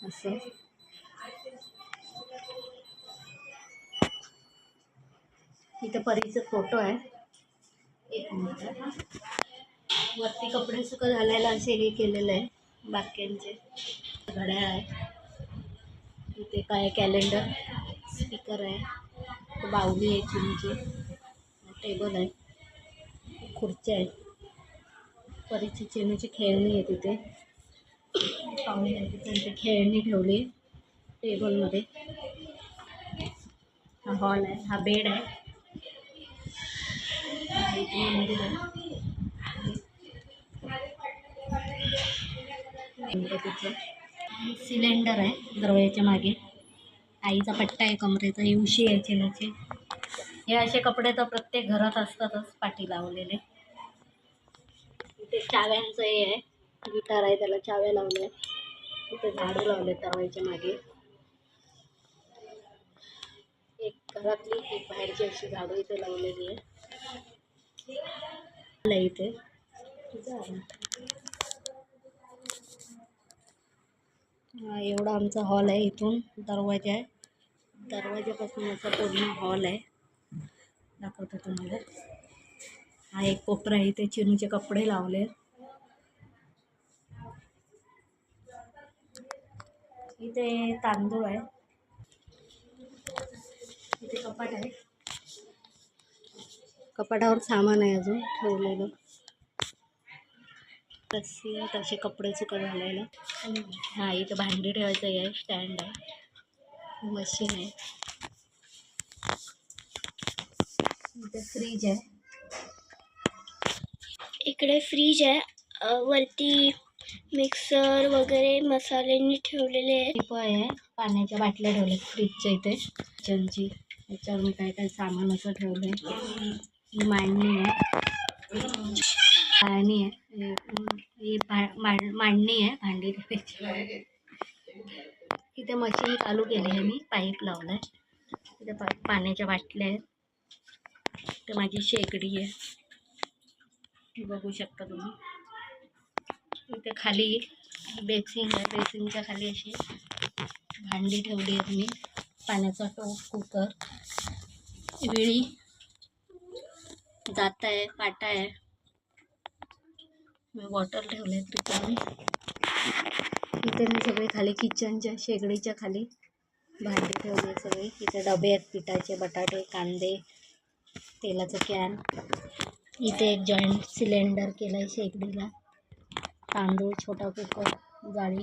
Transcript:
असं इथे परीचा फोटो आहे. एक मिनिट, वरती कपडे सुक घालायला असे हे केलेलं आहे बाक्यांचे. घड्याळ आहे इथे, काय कॅलेंडर, स्पीकर आहे, बाहुली आहे चिमची, टेबल आहे, खुर्च्या आहेत, परीची चिमूची खेळणी आहे तिथे, पाहुणे आहे त्यांची खेळणी ठेवली टेबलमध्ये. हा हॉल आहे, हा बेड आहे, मंदिर आहे गणपतीचं. सिलेंडर आहे दरवाजाच्या मागे, आईचा पट्टा आहे कमरेचा, उशी आहे चिमूची. हे असे कपडे तर प्रत्येक घरात असतातच पाठी लावलेले. इथे चाव्यांचं हे आहे, गिटार आहे त्याला चाव्या लावल्या. इथे झाडू लावले दरवाजाच्या मागे, एक घरातली एक बाहेरची अशी झाडू इथे लावलेली आहे. इथे एवढा आमचा हॉल आहे. इथून दरवाजा आहे, दरवाजापासून असा पूर्ण हॉल आहे. दाखवतो तुम्हाला. हा एक कोपरा आहे, इथे चिनूचे कपडे लावले. इथे तांदूळ आहे, इथे कपाट आहे, कपाटावर सामान आहे अजून ठेवलेलं. तसे तसे कपडे सुकत घालायला. हा इथं भांडी ठेवायचं आहे, स्टँड आहे, मशीन आहे, इथे फ्रीज आहे, इकडे फ्रीज आहे, वरती मिक्सर वगैरे मसाल्यांनी ठेवलेले आहेत. टिप आहे, पाण्याच्या बाटल्या ठेवल्यात फ्रीजच्या इथे, किचनची, याच्यावर काय काय सामान असं ठेवलंय. ही मांडणी आहे, पाणी आहे, ही मांडणी आहे भांडी ठेवायची. इथे मशीन चालू केली आहे मी, पाईप लावलाय. इथे पाण्याच्या बाटल्या आहेत, इथे माझी शेगडी आहे, बघू शकता तुम्ही. इथे खाली बेसिंग आहे, बेसिंगच्या खाली अशी भांडी ठेवली आहे मी, पाण्याचा टोप, कुकर, विळी, दाता आहे, पाटा आहे, मी बॉटल ठेवले रिकामी. इथे मी सगळे खाली किचनच्या शेगडीच्या खाली भांडी ठेवली सगळे. इथे डबे आहेत पिठाचे, बटाटे, कांदे, तेलाचं कॅन. इथे एक जॉईंट सिलेंडर केलं आहे शेगडीला, तांदूळ, छोटा कुकर, जाळी.